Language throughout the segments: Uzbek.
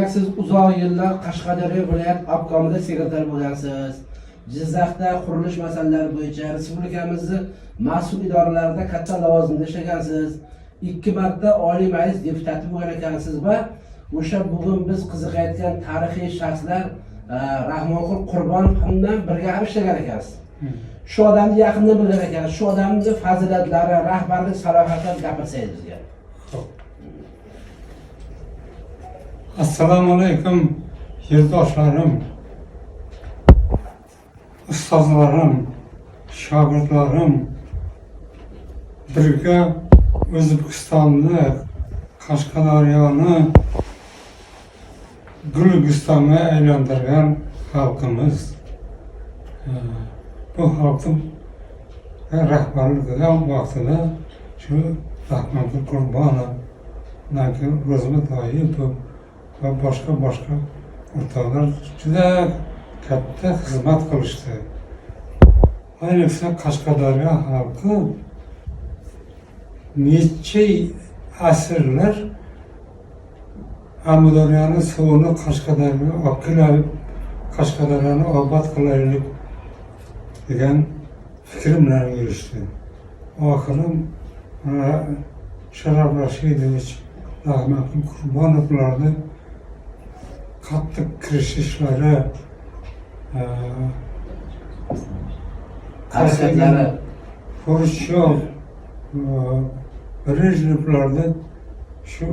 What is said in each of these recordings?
demak siz uzoq yillar Qashqadaryo viloyat obkomida sekretar bo'lgansiz. Jizzaxda qurilish masalalari bo'yicha respublikamizning mas'ul idoralarida katta lavozimda ishlagansiz. 2 marta Oliy Majlis deputati bo'lgan ekansiz va o'sha bugun biz qiziqayotgan tarixiy shaxslar Rahmonqul Qurbonov bilan birga ham ishlagan ekansiz. Shu odamni yaqindan bilgan ekansiz. Shu odamning fazilatlari, rahbarlik salohiyatlarini gapirsangiz bizga. Assalomu alaykum yurdoshlarim, ustozlarim, shogirdlarim. Birga O'zbekistonni, Qashqadaryoni Gulgistonga aylantirgan xalqimiz. Bu xalqning rahbarligiga vaqtida shu Rahmonqul Qurbonov, Ro'zmat Toyipov va boshqa o'rtoqlar juda katta xizmat qilishdi. Ayniqsa Qashqadaryo xalqi necha asrlar Amudaryoning suvini Qashqadaryoga olib kelib, Qashqadaryoni obod qilaylik degan fikr bilan yurishdi. Oxiri Sharof Rashidovich, Rahmonqul Qurbonovlarni qattiq kirishishlari, qarasatlari, Xrushchev, Brejnevlarni shu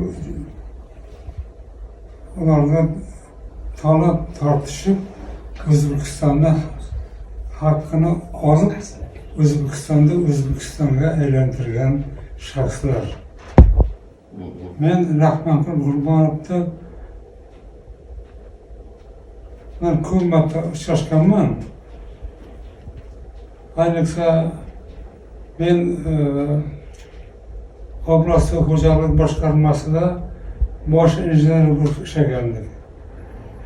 ulardan talab tortishib O'zbekistonda haqqini olib, O'zbekistonga aylantirgan shaxslar. Men Rahmonqul Qurbonovni ko'p marta uchrashganman. Ayniqsa men oblastlik xo'jalik boshqarmasida bosh injener bo'lib ishlagandik.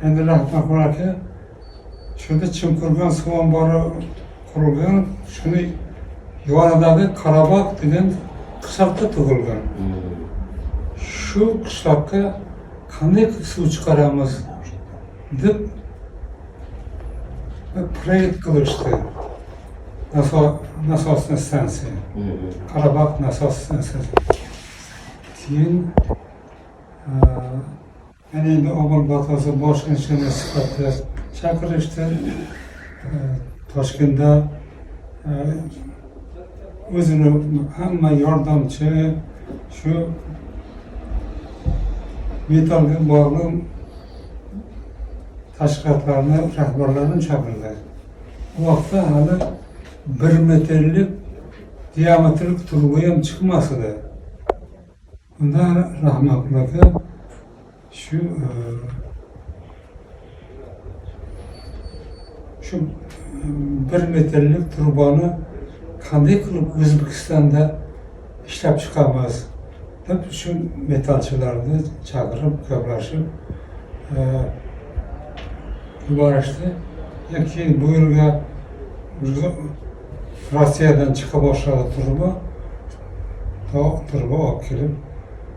Endi Rahmonqul aka shunda Chimqurgan suv ombori qurilgan, shuni yonidagi Qarabog' degan qishloqda tug'ilgan. Shu qishloqqa qanday suv chiqaramiz deb proyekt qilishdi. Nasosli stansiya. Qarabog' nasos stansiyasi. Keyin endi Obod Botosi bosh injener sifatida chaqirishdi. Toshkentda o'zini hamma yordamchi shu metalga bog'liq tashkilotlarni rahbarlarini chaqirdi. Bu vaqtda hali 1 metrlik diametrlik truba ham chiqmas edi. Unda Rahmonqul aka shu 1 metrlik trubani qanday qilib O'zbekistonda ishlab chiqamiz deb shu metalchilarni chaqirib gaplashib yuborishdi. Keyin bu yilga Rossiyadan chiqa boshladi turba olib kelib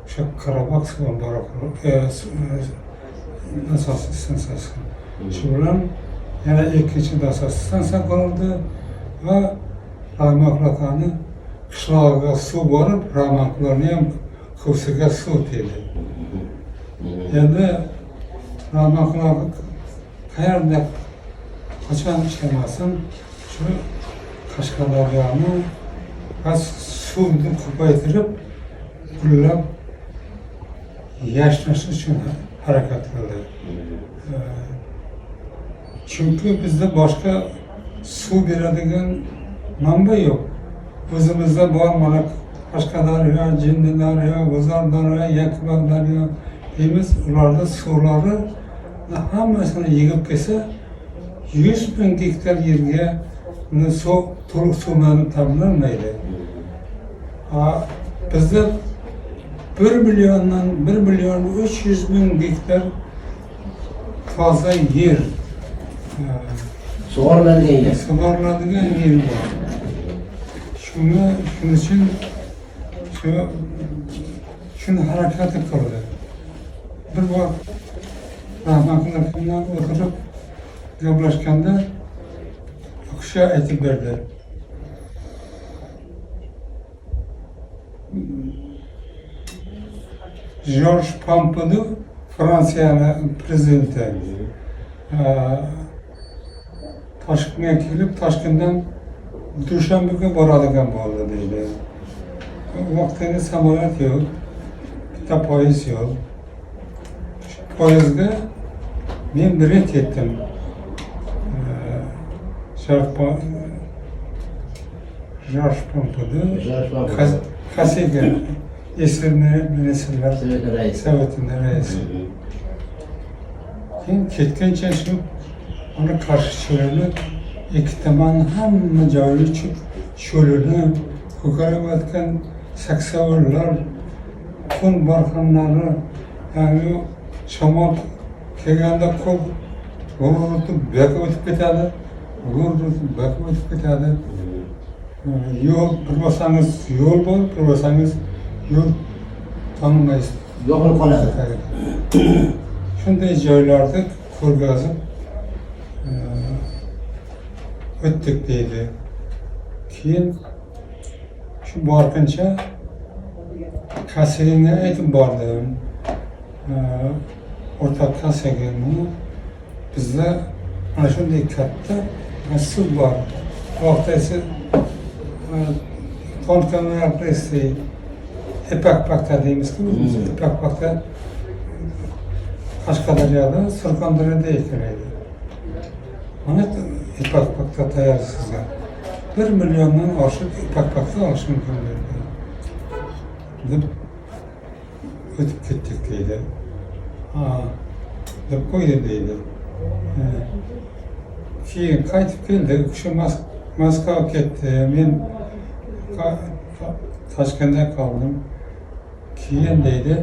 o'sha Qarabog' suv ombori nasos stansiyasi. Shu bilan yana ikkinchi nasos stansiya qurildi va Rahmonqul akani qishlog'iga suv borib, Rahmonqullarni ham ko'ksiga suv tegdi. Endi Rahmonqul aka qayerda qachon ishlamasin, shu Qashqadaryoni va suvni ko'paytirib, gullab yashnash uchun harakat qildi. Chunki bizda boshqa suv beradigan manba yo'q. O'zimizda bor mana Qashqadaryo, Jinnidaryo, G'uzordaryo, Yakubdaryo deymiz. Ularda suvlari hammasini yig'ib kelsa 100 ming gektar yerga to'liq suvlanib ta'minlanmaydi. Bizda 1,3 million gektar toza yer, sug'oriladigan yer bor. Shuning uchun shuni harakat qildi. Bir vaqt rahmatli bilan o'tirib gaplashganda u kishi aytib berdi. George Pompidou, Fransiya prezidenti. Toshkentga kelib, Toshkentdan Dushanbega boradigan bo'ldi deydi. U vaqtda samolyot yo'q, bitta poyezd yo'q. Poyezdga men bilet yetdim. George Pompidou, Kosygin, eski ministrlar sovetinin reisi. Keyin ketgancha shu ona qarshi cho'lini ikki tomon hamma joyi cho'lini ko'karayotgan saksovullar, qum barxanlari, ya'ni shamol kelganda ko'p g'ururtib buyakka o'tib ketadi, g'ururtib buyakka o'tib ketadi. Yo'l bir bo'lsangiz yo'l bor, bir bo'lsangiz yo'l tanımayız. Yo'qolib qoladi. Shunday joylarda ko'rgazib o'tdik deydi. Keyin shu borguncha Kosyganga aytib bordim. O'rtoq Kosygin, bizda ana shunday katta masjid bor. Bu vaqtda esa Tonkalar Presi, İpak Pakta deyimizki, İpak Pakta Qashqadaryoda, Surxondaryoda ekanlaydi. Mana İpak Pakta tayyor sizga. 1 milliondan oshiq İpak Pakta olish mumkin deb o'tib ketdik deydi. Deb qo'ydi deydi. Keyin qaytib keldi, u kishi Moskvaga ketdi. Men Toshkentda qoldim. Keyin deydi,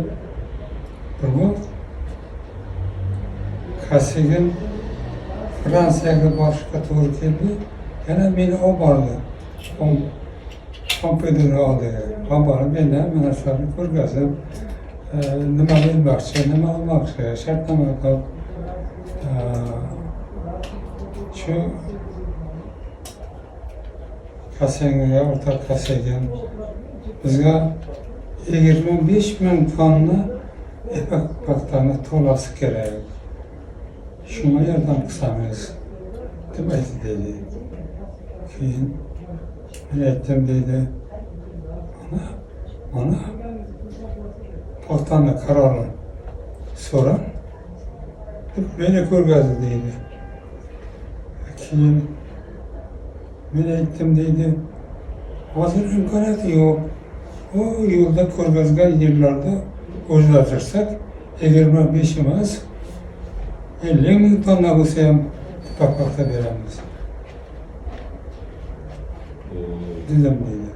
bu Kosygin Fransiyaga borishga to'g'ri keldi. Yana meni olib bordi. Pompidou'ni oldiga. Olib borib, meni ham mana shularni ko'rgazib, nima bilmoqchi, nima olmoqchi, shartnoma qilib, shu Kosyganga, o'rtoq Kosygin bizga 25 ming tonna İpak Paktani to'lasi kerak. Shunga yordam qilsangiz deb aytdi deydi. Keyin men aytdim deydi, mana paktani qarorini so'rab deb meni ko'rgazdi deydi. Keyin men aytdim deydi, hozir imkoniyati yo'q. O yo'lda ko'rgazgan yerlarda o'zgartirsak 25 emas 50 ming tonna bo'lsa ham İpak Pakta beramiz. Dedim deydi.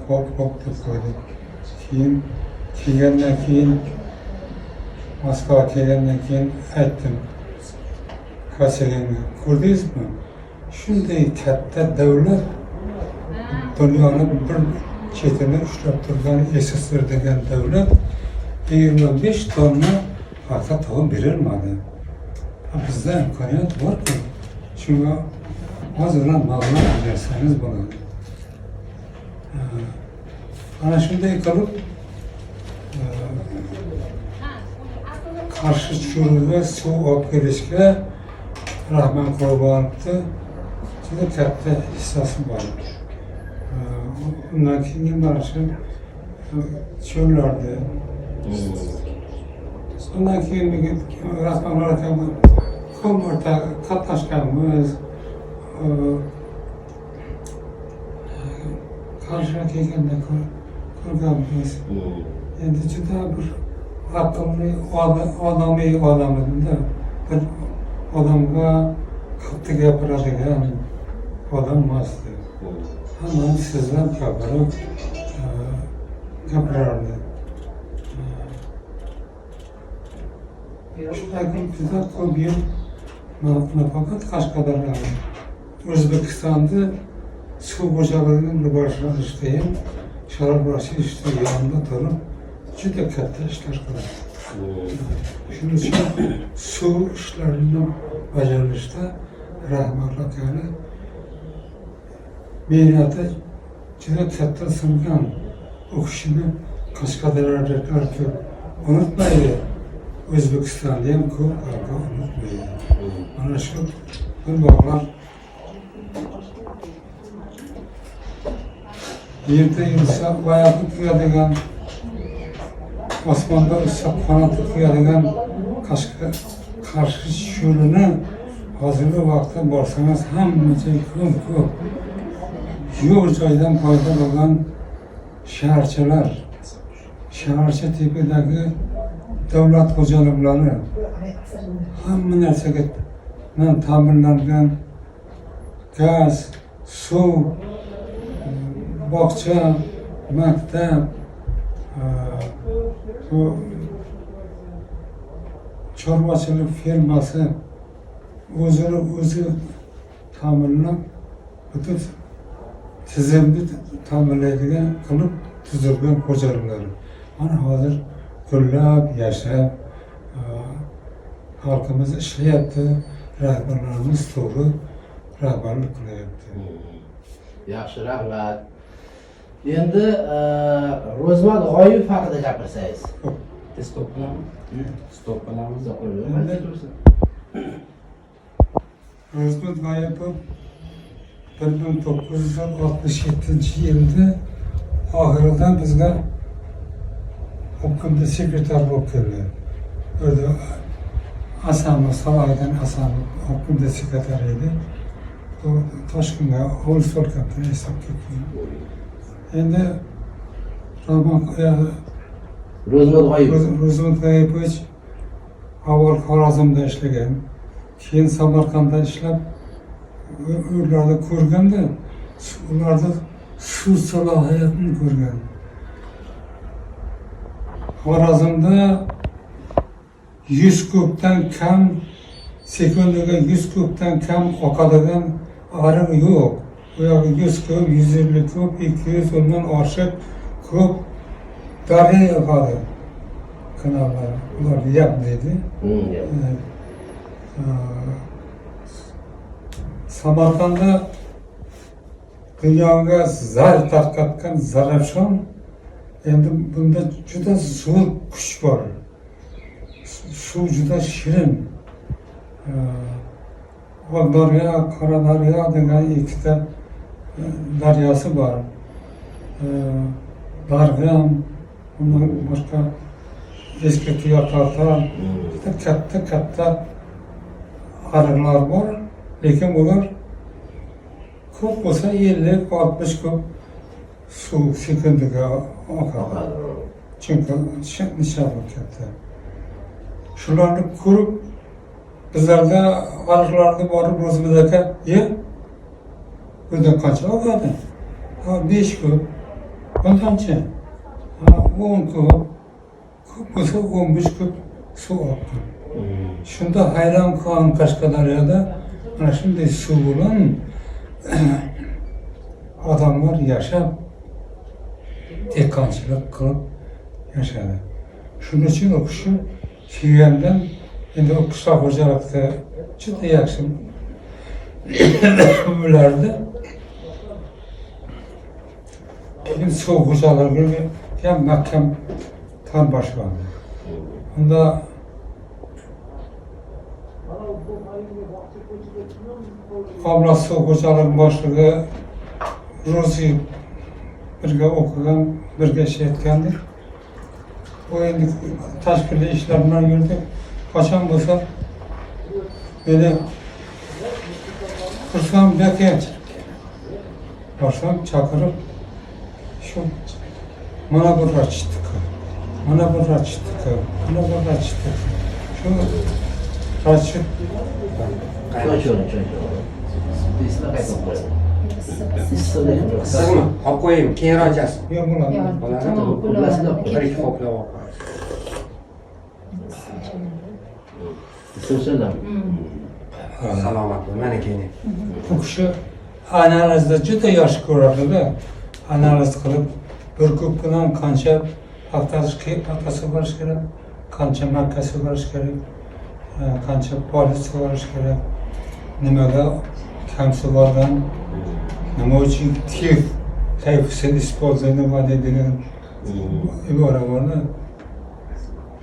Hop deb qo'ydi. Keyin kelgandan keyin Moskvaga kelgandan keyin aytdim Kosyganga, ko'rdingizmi? Shunday katta davlat dunyoni bir chetini ushlab turgan SSR degan davlat 25 tonna paxta to'g'ri berilmadi. Bizda imkoniyat bor-ku. Shunga hozirdan ma'lumot bersangiz bo'ladi. Ana shunday qilib qarshi cho'lga suv olib kelishga Rahmon Qurbonovni juda katta hissasi bor. Undan keyin mana shu cho'llarda undan keyin Rahmon akam ko'mirda qatnashganmiz. Qarshiga kelganda ko'rganmiz. Endi juda bir aqlli odamiy odam edi-da. Bir odamga qattiq gapiradigan odam emasdi. Hamma sizdan gapirib gapirardi. Shunday juda ko'p yil nafaqat Qashqadaryoda, O'zbekistonda suv xo'jaligini boshlashda ham Sharof Rashidovning yanında turib juda katta ishlar qiladi. Shuning uchun suv ishlarini bajarilishda rahmatli yani mehnati juda katta singan u kishini Qashqadaryoliklar ko'p unutmaydi. O'zbekistonda ham ko'p xalq unutmaydi. Mana shu bir bog'lar yerda yursa oyoqni kuyadigan, osmonda uchsa qanoti kuyadigan Qarshi yo'lini hozirgi vaqtda borsangiz hamma joy ko'p. Yo'q joydan paydo bo'lgan shaharchalar, shaharcha tepidagi davlat xo'jaliklari hamma narsaga ta'minlangan gaz, suv, bog'cha, maktab, chorvachilik fermasi o'zi ta'minlab butun tizimni ta'minlaydigan qilib tuzilgan xo'jaliklar. Mana hozir gullab, yashab, xalqimiz ishlayapti, rahbarlarimiz to'g'ri rahbarlik qilyapti. Yaxshi, rahmat. Endi Ro'zmat G'oyiyev haqida gapirsangiz. Stop qilamiz. Stop qilamiz. Ro'zmat G'oyipov 1967-yilda oxirida bizga obkomda sekretar bo'lib keldi. O'zi Asamov, Salaydan Asamov obkomda sekretar edi. Toshkentga Old Solkatdan eslab ketdi. Endi Ro'zmat G'oyipovich avval Xorazmda ishlagan, keyin Samarqandda ishlab, ularda ko'rganda, ularda suv salohiyatini ko'rgan. Xorazmda 100 kubdan kam, sekundiga 100 kubdan kam oqadigan ariq yo'q. Bu yoqda 100 kub, 150 kub, 200 undan oshiq kub daryo yoqadi. Kanallar, ular yap deydi. Samarqandda dunyoga zar tarqatgan Zarafshon, endi bunda juda zo'r kuch bor. Suv juda shirin. Oqdaryo, Qoradaryo degan ikkita daryosi bor. Darg'am, undan boshqa eski tuyoqartar, juda katta ariqlar bor. Lekin ular ko'p bo'lsa 50-60 kub suv sekundiga oqadi. Chunki nishabi katta. Shularni ko'rib, bizlarda ariqlarga borib Ro'zmat aka, bundan qancha oqadi? 5 kub. Bundancha? 10 kub. Ko'p bo'lsa 15 kub suv oqadi. Shunda hayron qolgan Qashqadaryoda mana shunday suv bilan odamlar yashab, dehqonchilik qilib yashadi. Shuning uchun u kishi suygandan endi u qishloq xo'jalikda juda yaxshi bilardi. Keyin suv xo'jaligiga ham mahkam tan boshlandi. Unda Qobrat suv xo'jaligi boshlig'i Ro'ziyev birga o'qigan, birga ishlayotgandik. O endi tashkiliy ishlar bilan yurdik. Qachon bo'lsa meni Xursam aka bosham chaqirib, shu mana bu rachitdi. Mana bu rachitdi. Mana bu rachitdi. Shu rachit Sizmi? Olib qo'yaymi? Keyinroq ochasiz. yo'q bo'ladi. Bir-ikki qoplab olib. Salomat bo'l, mana keyin. Bu kishi analizda juda yaxshi ko'radi-da. Analiz qilib, bir ko'p bilan qancha paxtasi borish kerak, qancha makka sug'orish kerak, qancha polis sug'orish kerak, nimaga kam sug'organ, nima uchun kayfisiz использование degan ibora borda.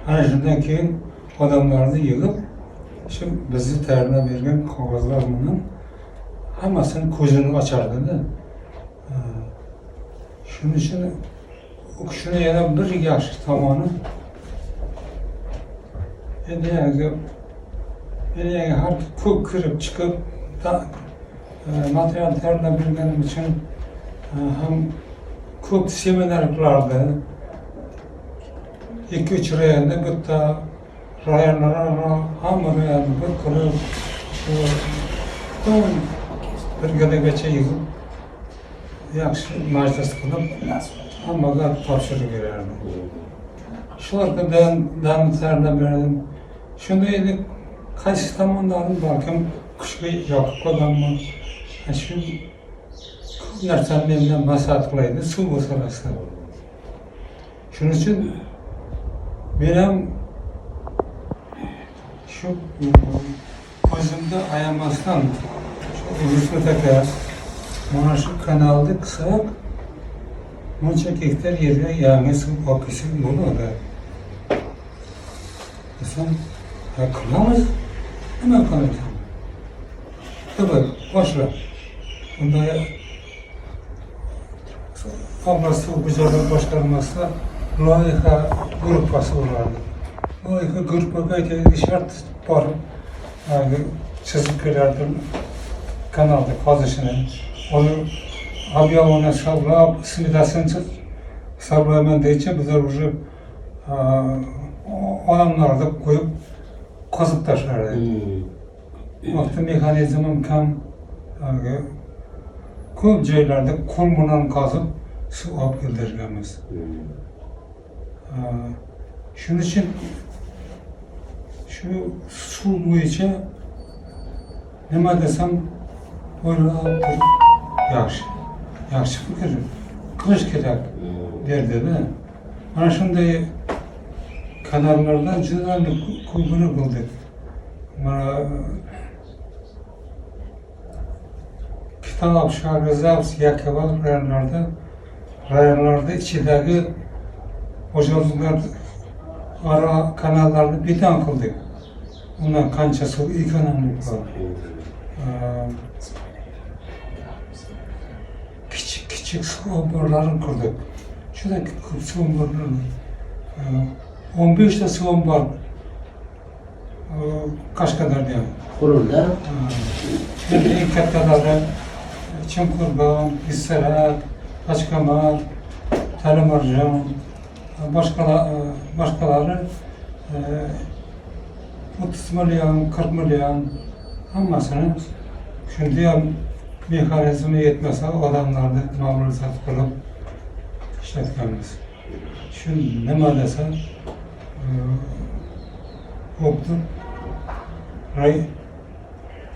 Ana shundan keyin odamlarni yig'ib, shu bizni tayyorlab bergan qog'ozlar bilan hammasini ko'zini ochardi-da. Shuning uchun u kishini yana bir yaxshi tomoni endi har ko'p kirib chiqib material tayyorlab berganim uchun ham ko'p seminar qilardi. 2-3 rayonda bitta rayonlararo hamma rayonni bir qilib bir galagacha yig'ib yaxshi majlis qilib hammaga topshirib berardi. Shularga tayyorlab berdim. Shunda endi qaysi tomonlarim balkim qushga yoqib qolganman. Shu ko'p narsani mendan maslahat qilaydi suv masalasida. Shuning uchun men ham shu o'zimda ayamasdan Rüşvet aka mana shu kanalni qilsak buncha gektar yerga yangi suv oqizib bo'ladi. Desam, qilamiz, nima qilamiz? Tabii, boshla. Bunda Oblast suv xo'jaligi boshqarmasida loyiha gruppasi bo'lardi. Loyiha gruppaga shart bor. Chizib berardim kanalda qozishini. Onu объявление hisoblab, smetasini hisoblayman deycha bizlar уже odamlarni qo'yib qozib tashlardi. Vaqti mexanizmim kam, ko'p joylarda qo'l bilan qozib suv olib keltirganmiz. Shuning uchun shu suv bo'yicha nima desam o'ylab yaxshi fikr qilish kerak derdi-da. Mana shunday kanallardan juda ko'pini qildik. Mana Kitob, Shahrizabz, Yakkabog' rayonlarda ichidagi xo'jaliklar aro kanallarni beton qildik. Undan qancha suv ekonomik bor. Kichik suv omborlarini qurdik. Juda ko'p suv omborlari. 15 ta suv ombor Qashqadaryo qurildi. Eng kattalari Chimqurgon, Issarak, Achqamar, Talimarjon, boshqalari 30 million, 40 million hammasini shunda ham mexanizmi yetmasa odamlarni ma'muriyat qilib ishlatganmiz. Shu nima desa bo'pti.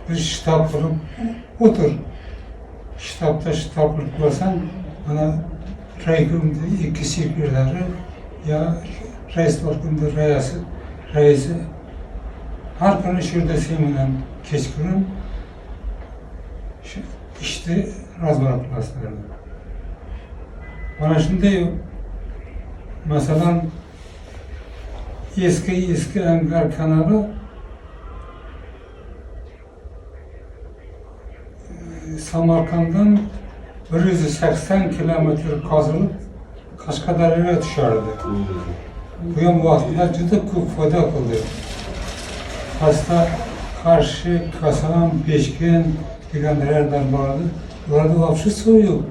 Bir shtab qilib o'tir. Shtabda qilib qo'ysan, mana raykomda 2 sekretarlari ya rais organida raisi har kuni shu yerda sen bilan kechqurun shu ishni razborot qilasizlar. Mana shunday masalan eski Angar kanali Samarqanddan 180 kilometr qazilib Qashqadaryoga tushardi. Bu ham vaqtida juda ko'p foyda qildi. Pastda Qarshi, Koson, Beshkent degan rayonlar bordi. Ularda vobshe suv yo'q.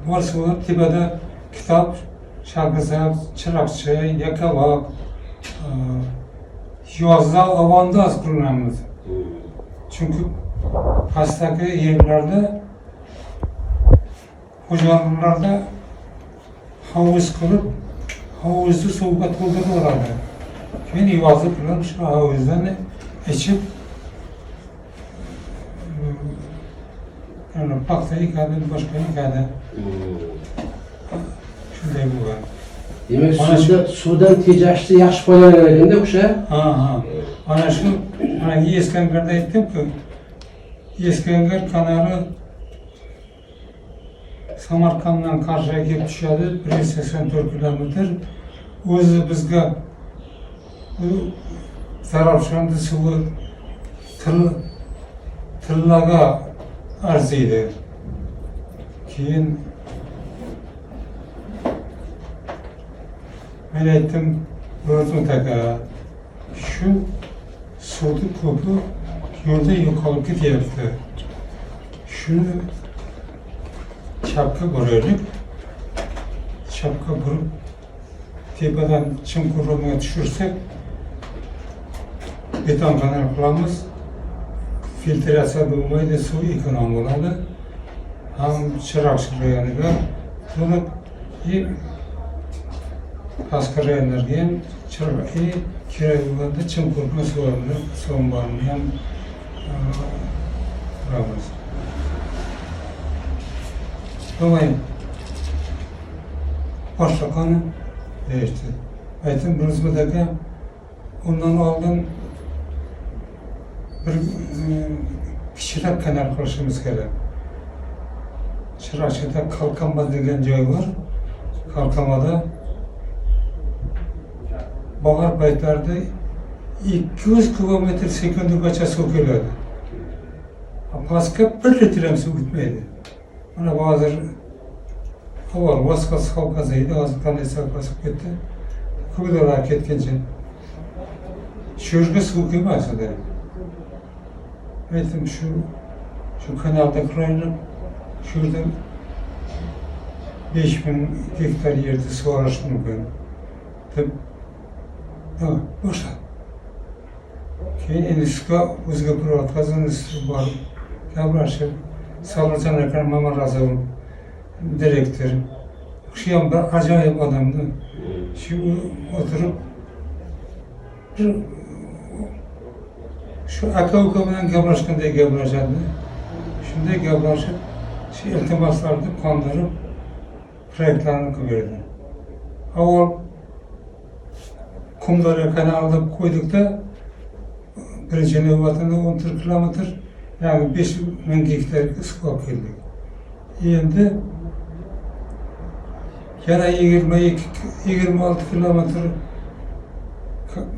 Bor suv tepada Kitob, Shahrizabz, Chiroqchi, Yakkabog' yozda avandoz qilinamiz. Chunki pastdagi yerlarda xo'jaliklarda hovuz qilib, hovuzni suvga to'ldirib oladi. Keyin yozib bilan shu hovuzdan ichib paxta ekadi, boshqa ekadi. Shunday bo'lgan. Demek Ana suvdan tejashni yaxshi foydalanaylikda o'sha. Ha. Ana shu, mana Eskangarda aytdim-ku. Eskanger kanali Samarqanddan Qarshiga kelib tushadi, 184 kilometr. O'zi bizga Zarafshonda suvi tillaga arziydi. Keyin men aytdim, Ro'zmat aka, shu suvni ko'pi yo'lda yo'qolib ketyapti. Shuni chapga buraylik, chapga burib, tepadan Chimqurg'onga tushirsak, beton kanal qilamiz, filtratsiya bo'lmaydi, suv ekonom bo'ladi. Ham chiroqchi rayoniga to'liq pastki rayonlarga ham chiroq kerak bo'lganda Chimqurg'on suvlarini ham quramiz. Davay boshqa qani deyishdi. Aytdim, Ro'zmat aka, undan oldin bir kichikroq kanal qilishimiz kerak. Chiroqchida Qalqama degan joy bor. Qalqamada bahor paytlarida 200 kilometr sekundigacha suv keladi. Pastga 1 litr ham suv ketmaydi. Mana hozir avval Voskos Qavqaziydi, hozir qanday qasib ketdi. Ko'kdolar ketgancha. Shu yerga suv kelmasdi. Aytdim, shu kanalda quraylik, shu yerda 5000 gektar yerda sug'orish mumkin deb boshla. Keyin institutga o'ziga bir o'tkazib, institutga borib gaplashib, Sabrjon aka Mamarrazov direktor. Shu ham bir ajoyib odamdi. Shu o'tirib shu aka-uka bilan gaplashgandek gaplashadi. Shunday gaplashib, shu iltimoslarni qondirib, proyektlarni qilib berdi. Avval Qumdaryo kanalida qo'ydikda, birinchi navbatida 14 kilometr, yani 5000 gektarga suv olib keldik. Endi yana 26 kilometr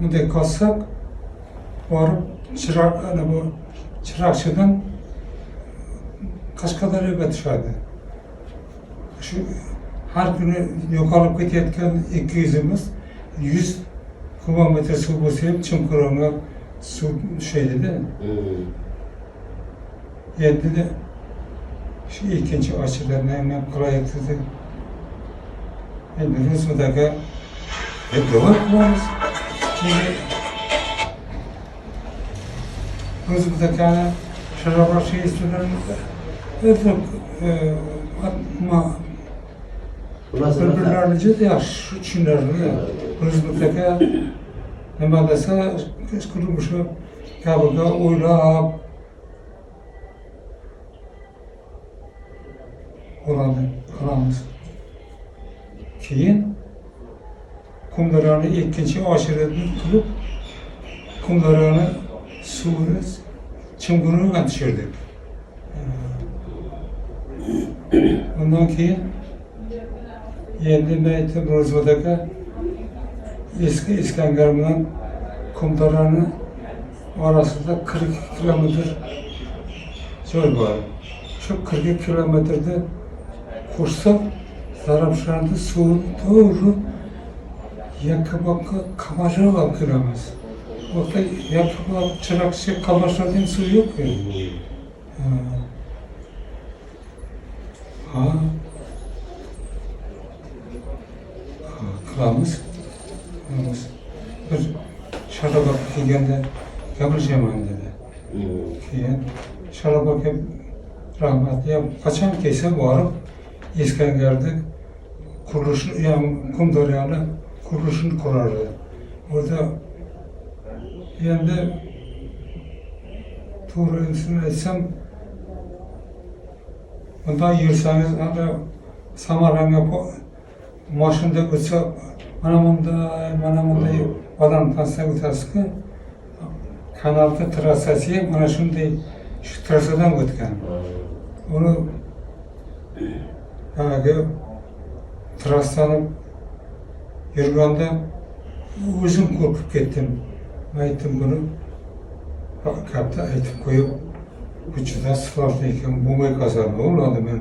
bunday qolsak, borib Chiroqchidan Qashqadaryoga tushadi. Shu har kuni yo'qolib ketayotgan 200imiz 100 kilometr suv bo'lsa ham Chimqurg'onga suv tushaydi-da. Endi shu ikkinchi ochillarni ham qilaylik dedik. Endi Ro'zmat aka davom qilamiz. Ro'zmat akani sharoqchi istilarini birbirlarini juda yaxshi tushunarli. Ro'zmat aka nima desa, hech qachon o'sha kabiga o'ylab qilamiz. Keyin Qumdaryoni ikkinchi oshirini qilib, Qumdaryoni suvini Chimqurg'onga tushirdik. Undan keyin endi men aytdim, Ro'zmat aka eski Eskangar bilan Qumdaryoni orasida 42 kilometr joy bor. Shu 42 kilometrda qo'shsak, Zarafshonda suvni to'g'ri Yakkabog'ga Qamashiq olib kelamiz. O'ta Yakkabog' Chiroqchi Qamashiqdan suv yo'q-ku. Qilamiz. Bir Sharoqqa kelganda gaplashaman dedi. Keyin Sharoqqa rahmat, ya qachon kelsa borib Eskangarda qurilish, ham Qumdaryoni qurilishini qurardi. Orada endi to'g'risini aytsam, bundan yursangiz, Samarqandga mashinada o'tsa mana bunday odam tashlab o'tasizki, kanalda trassasi ham mana shunday shu trassadan o'tgan. Uni haligi trassani yurganda o'zim qo'rqib ketdim. Aytdim buni katta aytib qo'yib, bu juda sifotli ekan, bo'lmay qolsa nima bo'ladi, men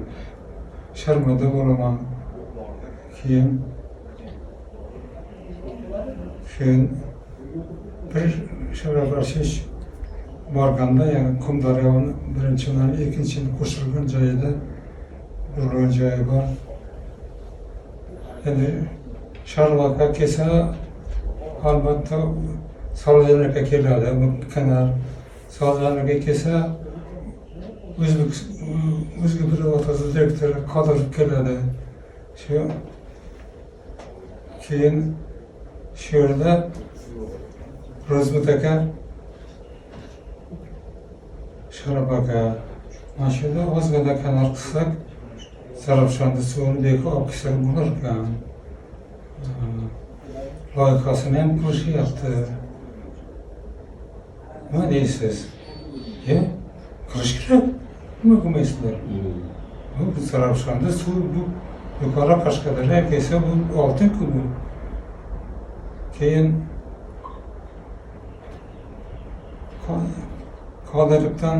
sharmanda bo'laman. Keyin bir sharafarshish borganda, ya'ni Qumdaryoni birinchi bilan ikkinchini qo'shilgan joyida burilgan joyi bor. Endi Sharvaqa kelsa, albatta Salzanaga keladi, bu kanal. Salzanaga kelsa, o'zga bir otasi direktor Qodirov keladi. Shu keyin shu yerda Rozmut aka, Sharof aka, mana shu yerda ozgina kanal qilsak, Zarafshonda suvini beko olib kelsak bo'lar ekan. Loyihasini ham qilishyapti. Nima deysiz? Qilish kerak. Nima qilmaysizlar? Bu Zarafshonda suv bu yuqori Qashqadaryo kelsa bu oltin-ku bu. Keyin Qodirovdan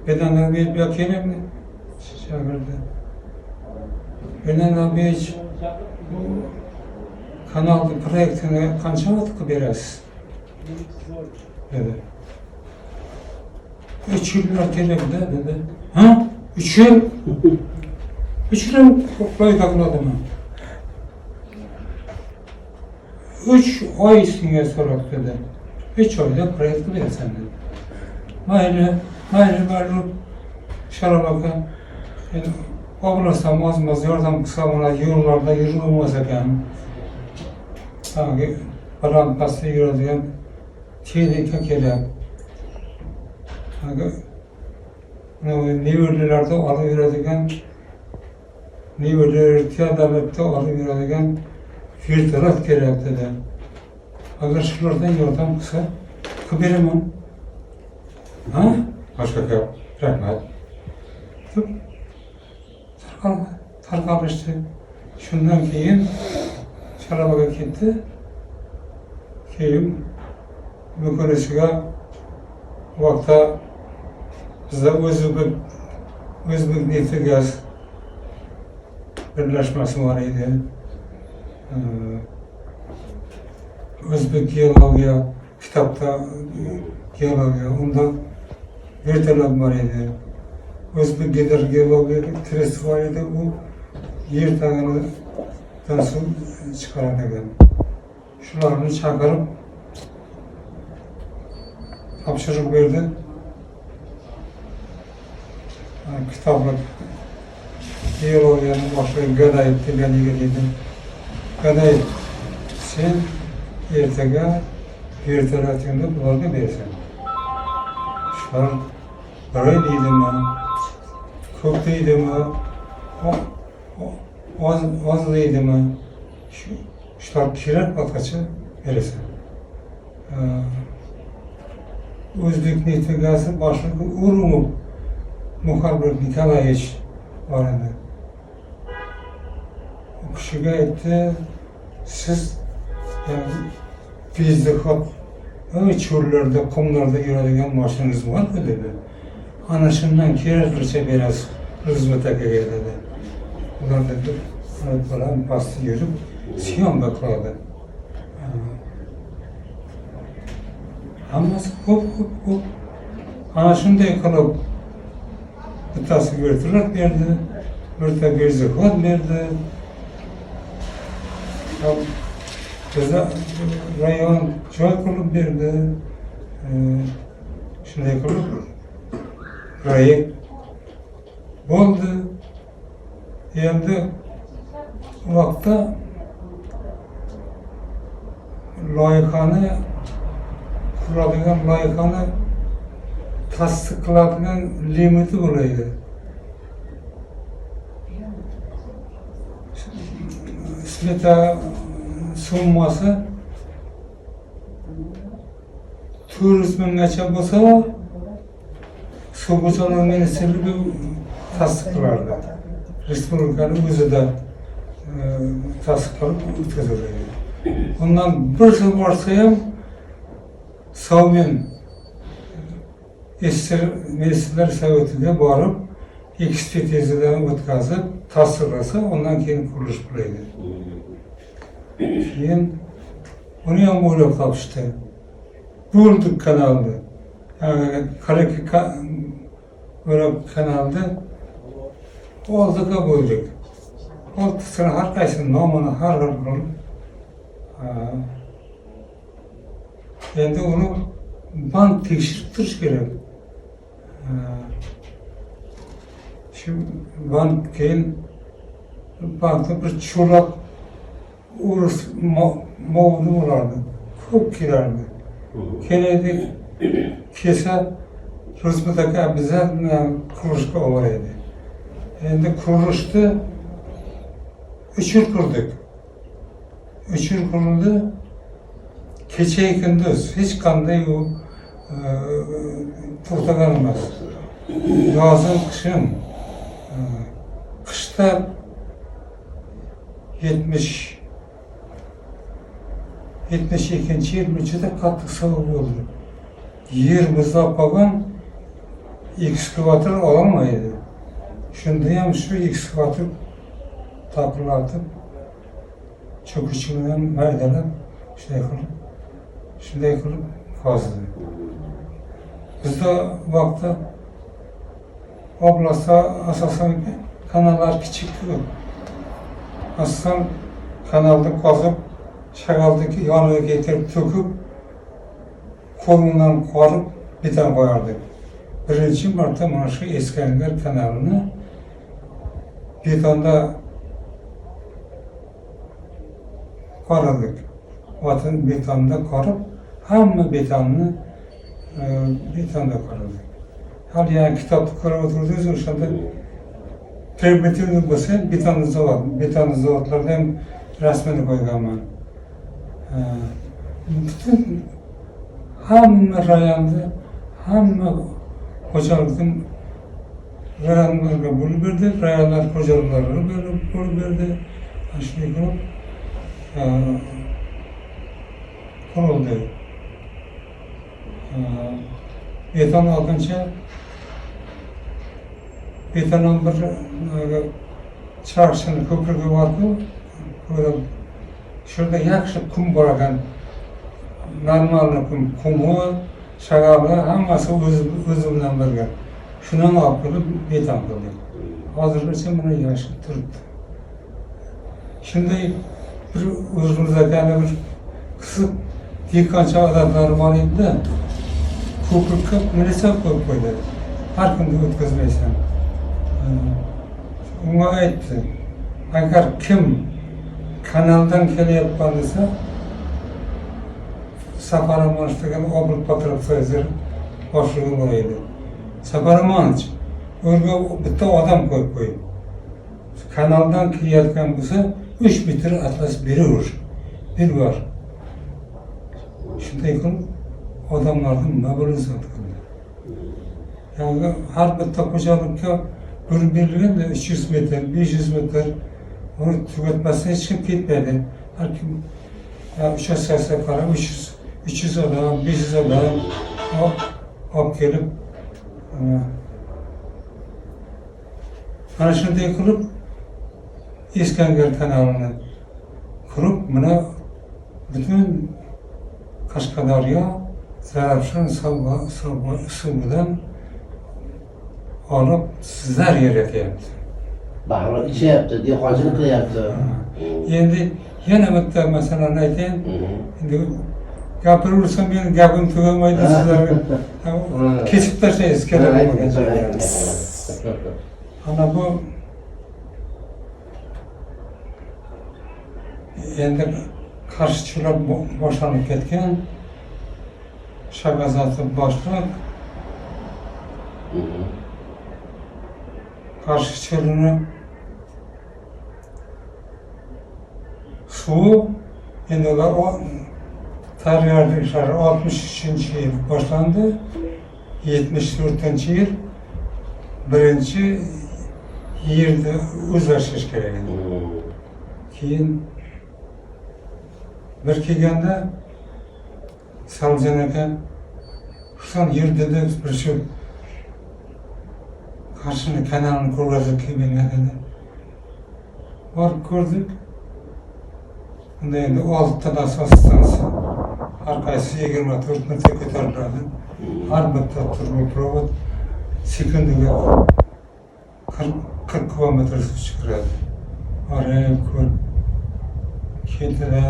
Bedanabek kerakmi? Shagirda. Bedanabek bu kanalni proyektini qancha vaqt qilib berasiz? Dedi. 3 yillar kerak-da, dedi. Ha? 3 yil? 3 yil loyiha qiladimi? 3 oy senga so'rab dedi. 3 oyda proyekt berasan dedi. Mayli, baribir Sharof aka. Endi o'g'lasam oz-moz yordam qilsam, ona yo'llarda yurolmas ekan. Baland pastda yuradigan texnika kerak. Nivellarda olib yuradigan, nivellarga davlatda olib yuradigan vertolyot kerak dedi. Agar shulardan yordam qilsa, qilib beraman. Ha? Boshqa gap. Rahmat. Tarqalishdi. Shundan keyin Sharof aka ketdi. Keyin bu ko'rishiga vaqtda bizda O'zbek Neftgaz birlashmasi bor edi. O'zbek geologiya kitobda geologiya unda vertolyot bor edi. O'zbek gidrogeologiya trest bor edi, u yer taginidan suv chiqarar ekan. Shularni chaqirib topshiriq berdi. Kitoblar geologiyani boshlig'i Gadayev degan yigit edi. Gadayev, sen ertaga vertolyotingni bularga berasan. Shular bir deydimi, ko'p deydimi, oz deydimi, shular kerak vaqtgacha berasan. O'zbek Neftgazi boshlig'i Urumov Muharrir Nikolayevich bor edi. U kishiga aytdi, siz bezdixod cho'llarda, qumlarda yuradigan mashinangiz bormi dedi. Ana shundan keraklicha berasiz Rozmut akaga dedi. Ular dedi, bolam pastga yurib syomka qiladi. Hammasi ko'p. Ana shunday qilib bittasi vertolyot berdi, birta bezdixod berdi. Bizda rayon joy qilib berdi. Shunday qilib proyekt bo'ldi. Endi vaqtda loyihani quradigan, loyihani tasdiqladigan limiti bo'laydi. sveta summasi 400 minggacha bo'lsa, suv xo'jaligi ministrligi tasdiqlardi. Respublikani o'zida tasdiqlab o'tkaziladi. Ondan bir yil borsa ham Savmen Ministrlar Совetiga borib, ekspertizadan o'tkazib, tasdiqlasa, ondan keyin qurilish bo'laydi. Keyin uni ham o'ylab topishdi. Bo'ldik kanalni. Qalaki o'ylab kanalni oldiga bo'ldik. Oltisini har qaysi nomini har bir qilib. Endi uni bank tekshirib turish kerak. Shu bank keyin bankda bir cho'loq o'ris mavjud bo'lardi. Ko'p kelardi. Kelaydi, kelsa respublika bizani qurishga olmaydi. Endi qurishni 3 yil qurdik. 3 yil qurildi. Kecha kunduz hech qanday to'xtagan emas. Yozin, qishim. Qishda 72 yil juda qattiq sovuq bo'ldi. Yer muzlab qolgan, ekskavator ololmaydi. Shunda ham shu ekskavator taqilatib, cho'kichini maydalab, shunday qilib qazdi. Bizda vaqtda oblastda asosan kanallar kichik. Asosan kanalni qazib, shag'aldagi yoniga keltirib to'kib, qo'lundan qorib beton qo'yardik. Birinchi marta mana shu Eskangar kanalini betonda qoradik. Vatan betonda qorib, hamma betonni betonda qoradik. Hali yana kitobni ko'rib o'tirdik, o'shanda primitivni bo'lsa, beton zavodlarda ham rasmini qo'yganman. Bütün hamma rayonda, hamma xo'jalikdan rayonlarga bo'lib berdi, rayonlar xo'jaliklariga bo'lib berdi. Shunday qilib qurildi. Beton olguncha betondan bir chiroqchini ko'prigi bor-ku, şurada yaxshi kum bor ekan, normalniy qumi, shag'ali hammasi o'zi bilan birga. Shuni olib kelib beton qildik. Hozirgacha buni yaxshi turibdi. Shunday bir o'zimizdagi bir qisib dehqoncha odatlari bor edi-da, ko'prikka militsiya qo'yib qo'ydi. Har kunda o'tkazmaysan. Unga aytdi, agar kim kanaldan kelyapman desa, Safaromon degan Obid Patrofsozlar boshlig'i bo'laydi. Safaromonch o'rga bitta odam qo'yib qo'yib. Kanaldan kelayotgan bo'lsa, 3 metr atlas beraver. Bir bor. Shunday qilib odamlarni mobilizatsiya qildi. Yani har bitta xo'jalikka bir berilganda 300 metr, 500 metr onu tugatmasdan hech kim ketmaydi. Har kim 380 qara 300 odam, 500 odam olib kelib mana shunday qilib Eskangar kanalini qurib, mana butun Qashqadaryo, Zarafshon suvidan olib sizlar yaratyapti. Bahri ichyapti, dehqonchilik qilyapti. Endi yana bitta masalani aytayin. Endi gapiraversam meni gapim tugamaydi, sizlarga kesib tashlaysiz kerak bo'lmagan joylarni. Ana bu endi qarshichilar boshlanib ketgan. Shag'azati boshliq qarshichilarni Suğu, endi ular tarihi işleri 63. yıl başlandı. 74. yıl birinci yerde o'zlashish kerak edi. Keyin bir kelganda Saljan aka son yerde de bir shu Qarshini kanalini ko'rgazib kelgan edi. Borib ko'rdik. Unda endi 6 ta asos stansiya. Har qaysi 24 metre ko'tariladi. Har bitta turboprovod sekundiga 40 kilometr suv chiqaradi. Oraya ko'l ketadi.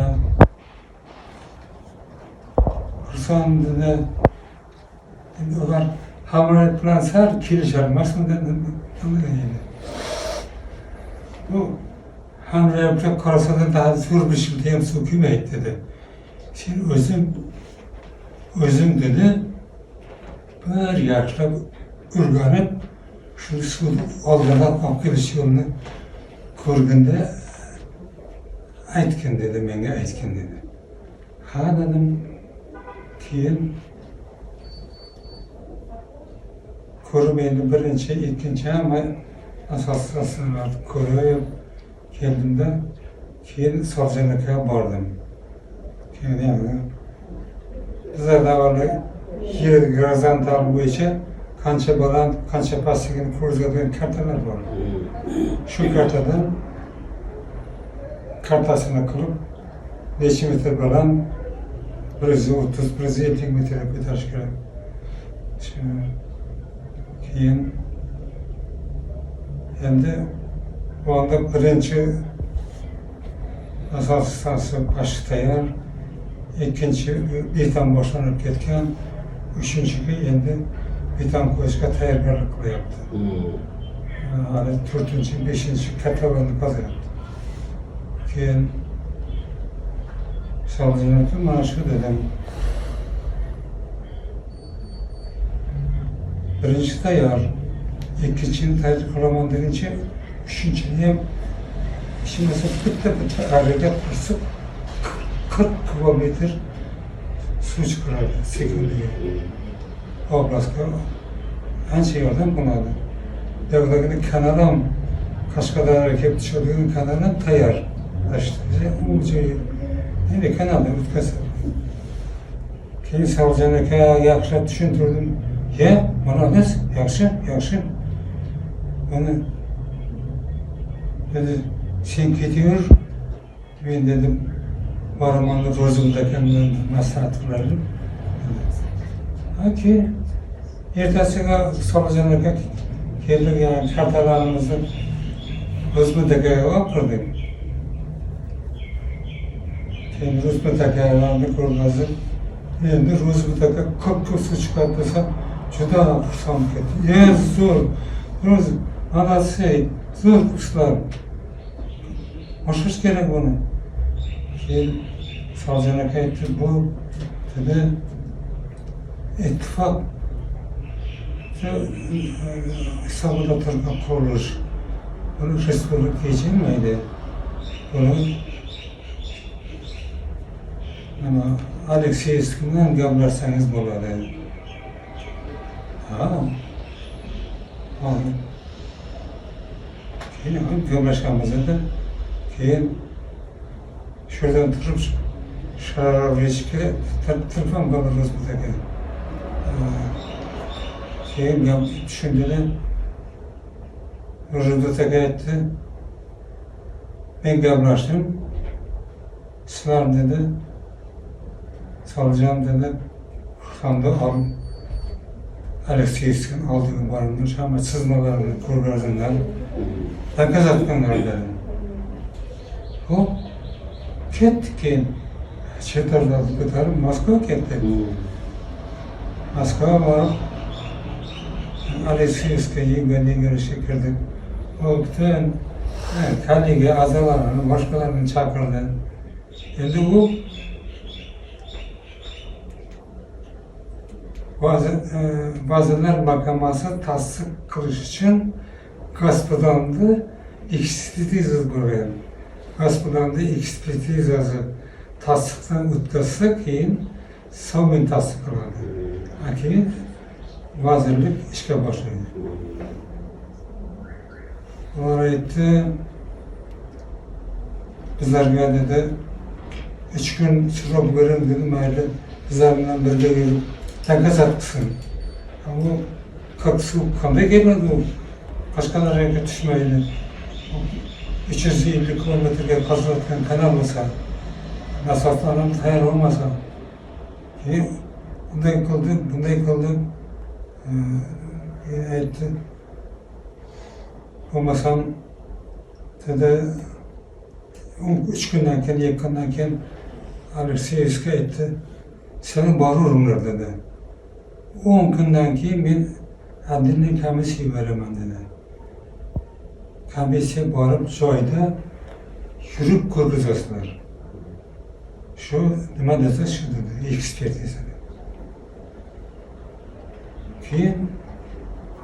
Xursandida endi ular hamrolik bilan sal kelisholmasmidi nima deydi. Bu hamrolikda qarasada daha zo'r bir shilda ham suv kelmaydi dedi. Sen o'zim dedi bir yaxshilab o'rganib shu suv oldidan olib kelish yo'lini ko'rganda aytgin dedi, menga aytgin dedi. Ha dedim. Keyin ko'rib endi birinchi, ikkinchi hamma asoslarni ko'rib keldimda, keyin Saljan akaga bordim. Keyin yana bizlarda avval yer gorizontal bo'yicha qancha baland, qancha pastligini ko'rsatadigan kartalar bor. Shu kartadan kartasini qilib necha metr baland 130-150 metre ko'tarish kerak. Keyin endi bu anda birinchi asos stansiya başı tayyor, ikkinchi beton boshlanib ketgan, uchinchiga endi beton qo'yishga tayyorgarlik qilyapti. Hali 4-5 kattalarni qazyapti. Keyin Saljan aka mana shu dedim. Birinchi tayyor, ikkinchini tayyor qilaman deguncha, uchinchini ham ishimizda bitta harakat qilsak 40 kilometr suv chiqaradi sekundiga. Oblastga ancha yordam bo'ladi. Devletli kanal ham Qashqadaryoga kelib tushadigan kanal ham tayyor. U joyi endi kanalda o'tkazadi. Keyin Saljan aka yaxshilab tushuntirdim. Ya, молодец, yaxshi. Buni dedi, sen ketiyor. Men dedim, boraman ro'zimda kamdan maslahat qilardim. Ki ertasiga Saljan aka keldik, yani kartalarimizni O'zmidagi olib kirdik. Keyin O'zmidagi ko'rgazib, endi O'zmidagi ko'p suv chiqadi desa, juda xursand ketdi. Zo'r, молодцы, zo'r qushlar. Oshish kerak buni. Keyin Saljan aka aytdi, bu dedi ittifoq hisobida turgan qurilish. Buni respublika yechilmaydi. Buni Alekseyevskiy bilan gaplashsangiz bo'ladi. Keyin gaplashganmiz edi. Keyin şuradan turib Sharovechga telefon qilamiz bizga. Keyin gap tushundilar. Ro'zbek aka aytdi, men gaplashdim. Sizlar dedi, Saljan dedi, Xanda olib Alekseyevskiy oldiga borib, hamma chizmalarini ko'rganlar, dokazatganlar dedi. Hop, ketdik keyin. Chet ellarni ko'tarib Moskvaga ketdik. Moskvaga borib Alekseyevskiy yengilishga kirdik. O bütün kollega a'zolarini, boshqalarni chaqirdi. Endi u Vazirlar Mahkamasi tasdiq qilish uchun Gospodonni ekspertiza bo'lgan. Hasbulanda ekspertizasi tasdiqdan o'tkazsa, keyin Somin tasdiqlanadi. Keyin vazirlik ishga boshlaydi. Ular aytdi, bizlarga dedi, 3 kun sirop berin dedi, mayli bizlar bilan birga yurib takasat qilsin. Ama su qanday keladi u? Qashqadaryoga tushmaydi. 350 kilometrga qaziyotgan kanal bo'lsa, nasoslarimiz tayyor bo'lmasa, keyin bunday qildim, aytdi. Bo'lmasam dedi, 3 kundan keyin, 2 kundan keyin Alekseyevga aytdi, seni boraveringlar dedi. 10 kundan keyin men adliy komissiya beraman dedi. Komissiya borib joyda yurib ko'rgazasizlar. Shu nima desa shu dedi, ekspertiza. Keyin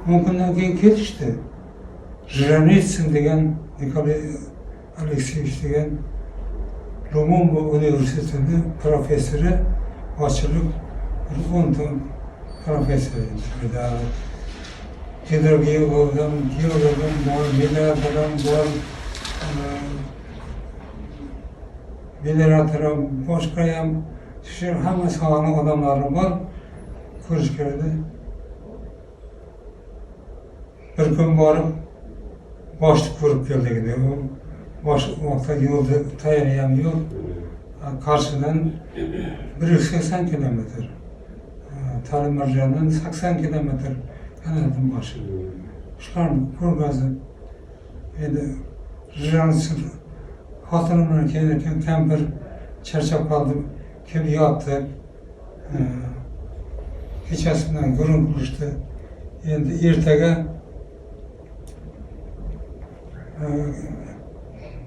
10 kundan keyin kelishdi. Zhiranetsin degan Nikolay Alekseyevich degan Lumumba universiteti professori ochilib 10 ta professor edi. Hidrogeologdan, geologdan bor, mineraldan bor, minerator, boshqa ham shu hamma sohaning odamlari bor, ko'rishga keldi. Bir kun borib boshni ko'rib keldik dedi. Bosh vaqtda yo'lda tayyor ham yo'q. Qarshidan 180 kilometr. Talimarjondan 80 kilometr kanaldan boshi. Shularni ko'rgazib, endi Zhiranetsin xotinim bilan kelayotgan kampir charchab qoldim, kelib yotdi. Kechasidan gurung qilishdi. Endi ertaga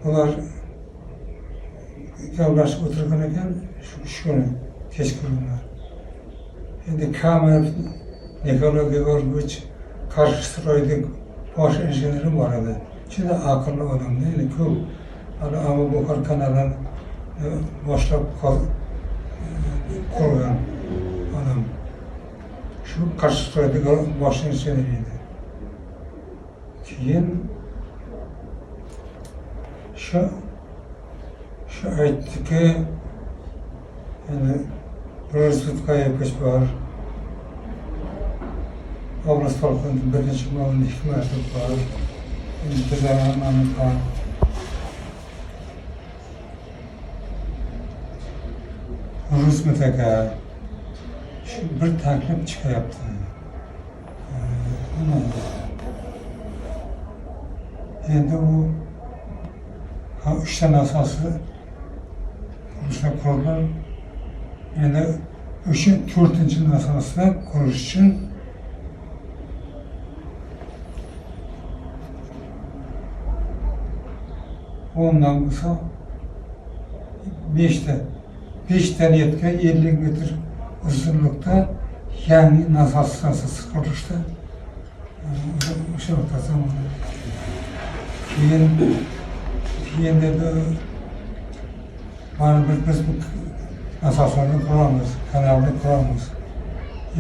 ular gaplashib o'tirgan ekan, shu kechqurunlar. Endi Kamer Nikolay Georgievich Qarshi bosh injeneri bor edi. Juda aqlli odamda, ya'ni ko'p Abu Bakr kanalini boshlab qurgan odam. Shu Qarshi bosh injeneri edi. Keyin shu aytdiki, yani Ro'zg'orga ko'ch bor. Oblast xalqining birinchi ma'muriy hikmati bor. Intizom bor. Ro'zg'orga shu bir taklif chiqyapti. Endi u 3 ta asosi qurishlar qurilgan. Endi o'sha 4-chi asosda qurish uchun ondan bo'lsa 5 ta netga 50 metr uzunlikda yangi nasos stansiyasi qurilishdi. O'sha o'rtasida keyin dedi, mana biz bu nasoslarni quramiz, kanalni quramiz.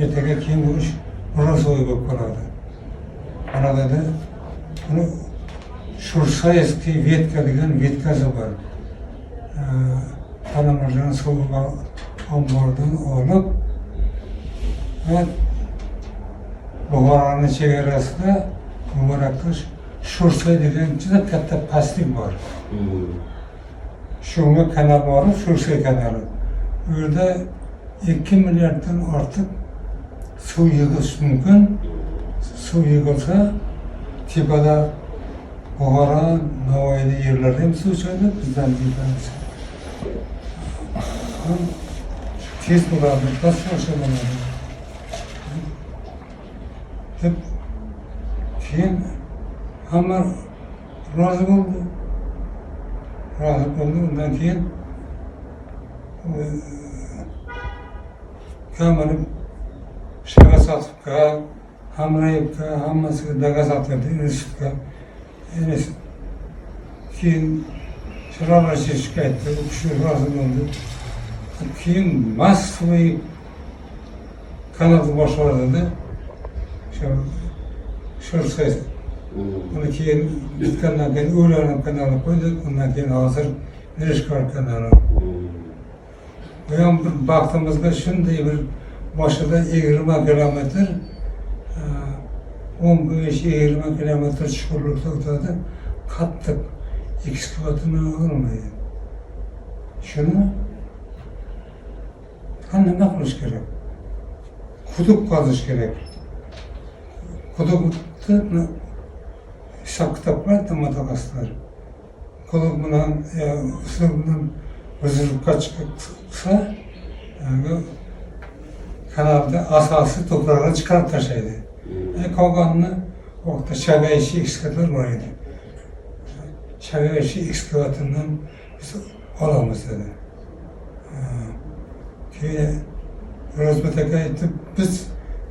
Ertaga keyin bu ish Ro'zg'or bo'lib qoladi. Mana dedi, buni Shursaevskiy vetka degan vetkasi bor. Talimarjon suv ombordan olib, Buxoroning chegarasida Mubarakqish Shursay degan juda katta pastlik bor. Shunga kanal bor, Shursay kanali. Bu yerda 2 milliarddan ortiq suv yig'ish mumkin. Suv yig'ilsa, tepada Buxoro, Navoiyda yerlarda ham suv chiqadi, bizdan yig'amiz. Tez bo'ladi, boshqa bo'ladi. Deb keyin hamma rozi bo'ldi. Undan keyin Kamerib Shagasatovga, Hamrayevga, hammasiga daga sotdi institutga. Keyin Şuralar şikayetleri, şu razı oldu. Keyin Moskva kanalda boshqarildi. Shu so'z. Uni keyin bitgandan keyin O'ylanib kanali qo'ydik, undan keyin hozir Mirishkor kanali. Bu ham bir baxtimizga shunday bir boshida 20 kilometr 15-20 kilometr chuqurlikda o'tadi. Qattiq ekskavatorni olmaydi. Shuni nima qilish kerak? Quduq qazish kerak. Quduqni hisob kitob qiladi mutaxassislar. Quduq bilan usul bilan buzilibga chiqsa, kanalda asosiy to'plarni chiqarib tashlaydi. Qolganini vaqtda chagayishi ekskavator bor edi. Chagayishi ekskavatordan biz olamiz dedi. Keyin Rozmat aka aytib, biz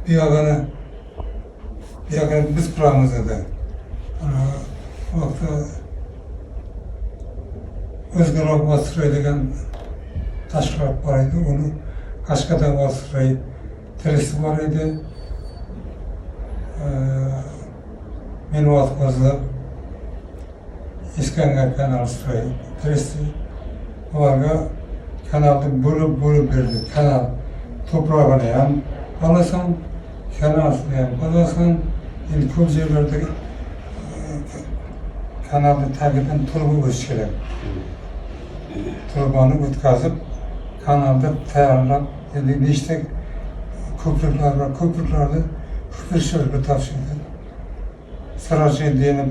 bu yog'ini biz quramiz dedi. Vaqtda O'zgaroq Vostroy degan tashkilot bor edi, uni Qashqadaryo Vostroy terisi bor edi. Meni o'tkazib Iskandar kanal stroy terisi ularga kanalni bo'lib berdi. Kanal to'prog'ini ham olasan, kanalni ham olasan. Endi ko'p joylarda kanalni tagidan turba o'tish kerak. Turbani o'tkazib, kanalda tayyorlab, endi nechta ko'priklar bor, ko'priklarni qurishga topshirdi. Sarajev denib,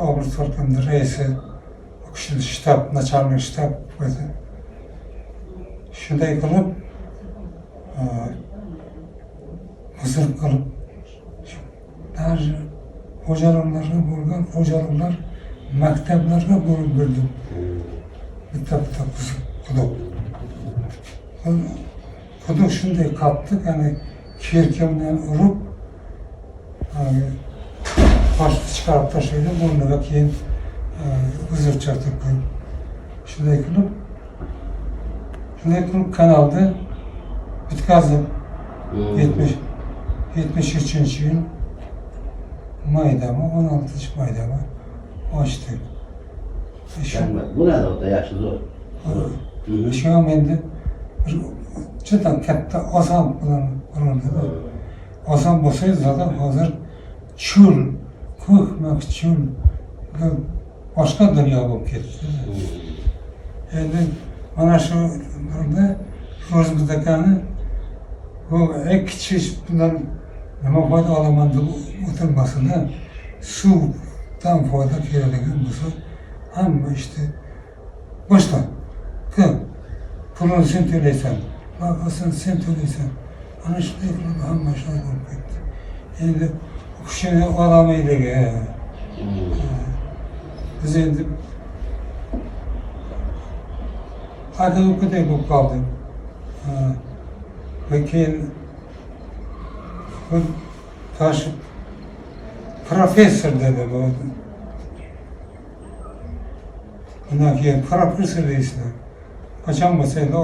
Oblast organı reisi, o kişinin ştab, начальник ştab qo'ydi. Shunday qilib, huzur qilib, ba'zi xo'jaliklarga bo'lgan xo'jaliklar maktablarga bo'lib berdim. Bitta quduq. Quduq shunday qattiq, ya'ni kelkamdan urib, toshni chiqarib tashlaydi, o'rniga keyin uzurcha qo'yib. Shunday qilib kanalda bitkazib 73-yil maydami, 16-maydami ochdik. Bu ne da yaxshi zo'r. Shu ham endi juda katta oson bilan qurildi. Oson bo'lsa, zaten hozir cho'l, ko'hmak cho'l boshqa dunyo bo'lib ketdi. Endi mana shu yerda Rozmat akani bu kichik bilan nima foyda olaman deb o'tirmasida, suvdan foyda keladigan bo'lsa, hamma ishni boshla. Pulini sen to'laysan, bag'asini sen to'laysan. Ana shunday qilib hamma shunday bo'lib ketdi. Endi kishini olamaydiga. Biz endi aka-ukaday bo'lib qoldik. Va keyin tosh professor dedi bu. Undan keyin professor deysizlar. Qachon bo'lsa endi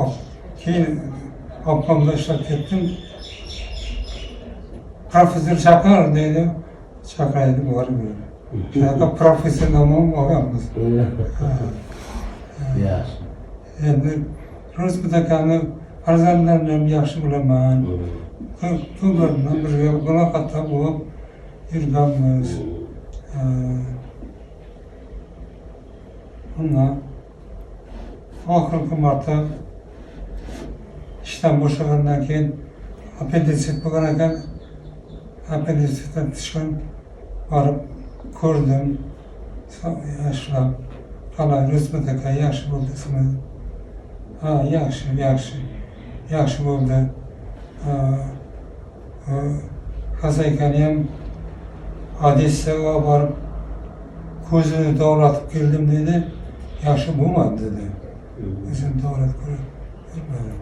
keyin obkomda ishlab ketdim. Professor chaqir deydi. Chaqiradi, borib yuradi. Shunaqa professor nomini olganmiz. Yaxshi. Endi Rozmat akani farzandlarini ham yaxshi bilaman. Ko'plar bilan birga muloqotda bo'lib yurganmiz. Undan oxirgi marta ishdan bo'shagandan keyin appenditsit bo'lgan ekan, appenditsitdan tushgan, borib ko'rdim, yaxshilab, qalay Rozmat aka yaxshi bo'ldisizmi? Ha, yaxshi bo'ldi. Hasaykani ham Odessaga borib ko'zini davlatib keldim dedi. Yaxshi bo'lmadi dedi. O'zim davlat ko'rmadim.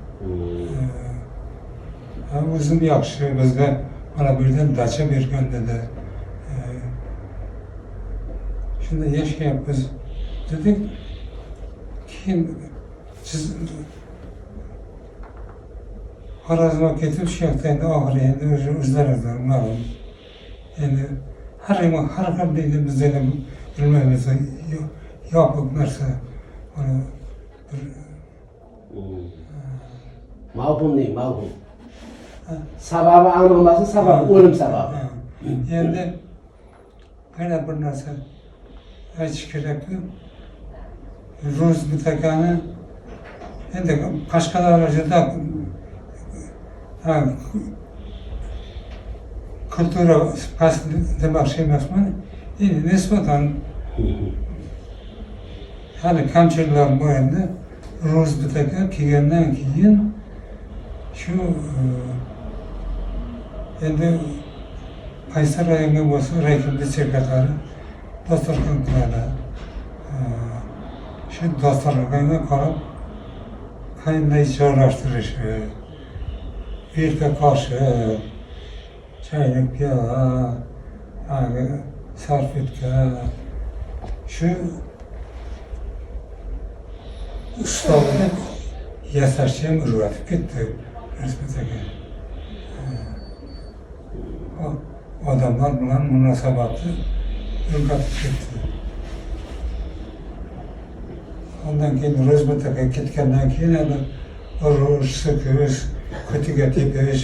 O'zim yaxshi, bizga mana bu yerdan dacha bergan dedi. Shunda yashayapmiz. dedik. Keyin siz Xorazmga ketib shu yoqda endi oxiri endi o'zlaridan ma'lum. Endi har xil deydi bizda ham bilmaymiz yopiq narsa. Mavhum deydi, mavhum. Sababi aniqlasa, sababi o'lim sababi. Endi yana bir narsa aytish kerakki, Ro'zbek akani endi Qashqadaryoda kultura past demoqchi emasman. Endi nisbatan hali kamchiliklar bor endi. Ro'zbek aka kelgandan keyin shu endi qaysi rayonga bo'lsa rayonda sekretari dasturxon qiladi. Shu dasturxonga qarab qanday joylashtirishi, birga qoshiq, chaynak piyola, salfetka, shu ustavni yasashga ham o'rgatib ketdi Ro'zbek aka. Odamlar bilan munosabatni o'rgatib ketdi. Ondan keyin Ro'zbek aka ketgandan keyin endi urush, so'kish, ko'tiga tepish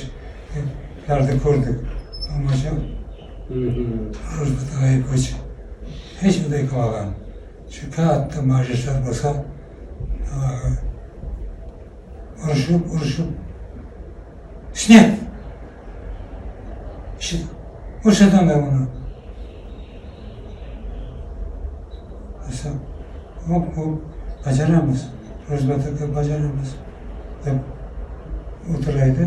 larni ko'rdik. Ammo shu Ro'zbek aka ko'ch hech bunday qilmagan. Shu katta majlislar bo'lsa urushib снять. O'shadan da uni hop bajaramiz, Ro'zbek aka bajaramiz deb o'tiraydi.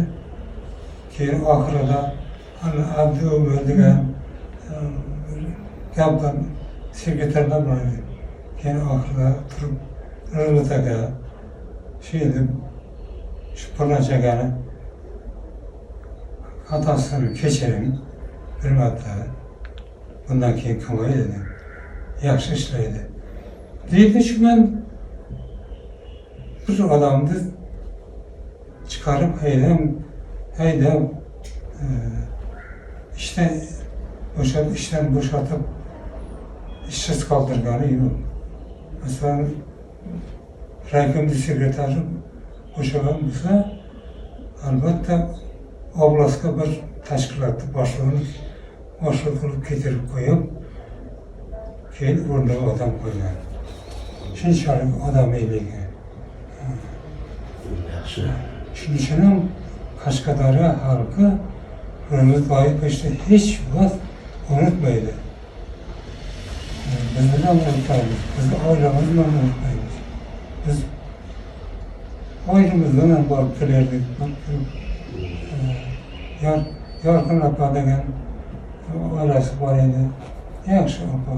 Keyin oxirida Abdu Umar degan gapdan sekretardan bo'ladi. Keyin oxirida turib Ro'zbek aka shu endi shu Purlanchagani xatosini kechiring, bir marta bundan keyin qilmaydi, yaxshi ishlaydi deydi. Shu men bir odamni chiqarib haydab ishdan bo'shatib ishsiz qoldirgani yo'q. Masalan, raykomni sekretari bo'shagan bo'lsa, albatta oblastga bir tashkilotni boshliq qilib ketirib qo'yib, keyin o'rniga odam qo'ygan. Shunchalik odamiyligi. Yaxshi. Shuning uchun ham Qashqadaryo xalqi Ro'zbek aka hech vaqt unutmaydi. Bizni ham unutmaymiz, bizni oilamizni ham unutmaymiz. Biz oilamizdan ham borib kelardik. Yorqin opa degan oilasi bor edi. Yaxshi opa.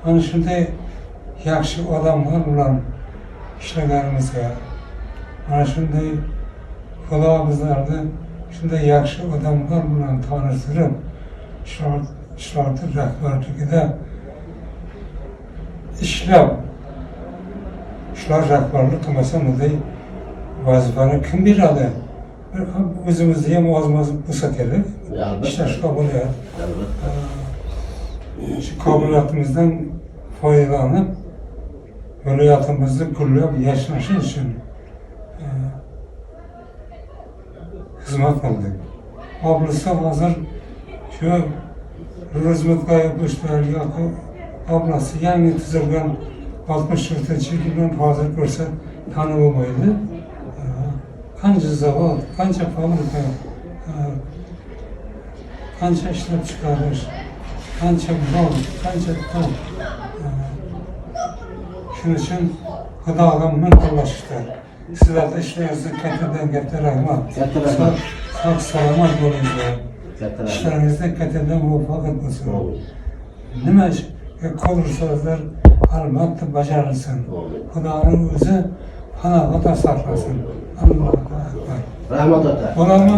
Ana shunday yaxshi odamlar bilan ishlaganimizga, mana shunday Xudo bizlarni shunday yaxshi odamlar bilan tanishtirib, ishlarni rahbarligida ishlab, shular rahbarlik qilmasa bunday vazifani kim beradi? O'zimizni ham oz-moz bo'lsa kerak, ishlashga bo'ladi. Shu qobiliyatimizdan foydalanib, viloyatimizni qo'llab yashnashi uchun xizmat qildik. Oblastda hozir shu Ro'zbek aka oblastda yangi tuzilgan 64-yildan hozir ko'rsa tanib bo'lmaydi. Qancha zavod, qancha fabrika, qancha ishlab chiqarish, qancha mol, qancha tom. Shuning uchun Xudoga minnatdorlashishda. Sizlarda ishlayapsiz, katta rahmat. Sog' salomat bo'linglar. İşlerinizde katıdan muvaffaqiyat bo'lsin. Nima qo'l so'zlar albatta bajarilsin. Xudoning o'zi xonavot saqlasin. Allohu akbar. Rahmat ota. Bo'ladimi?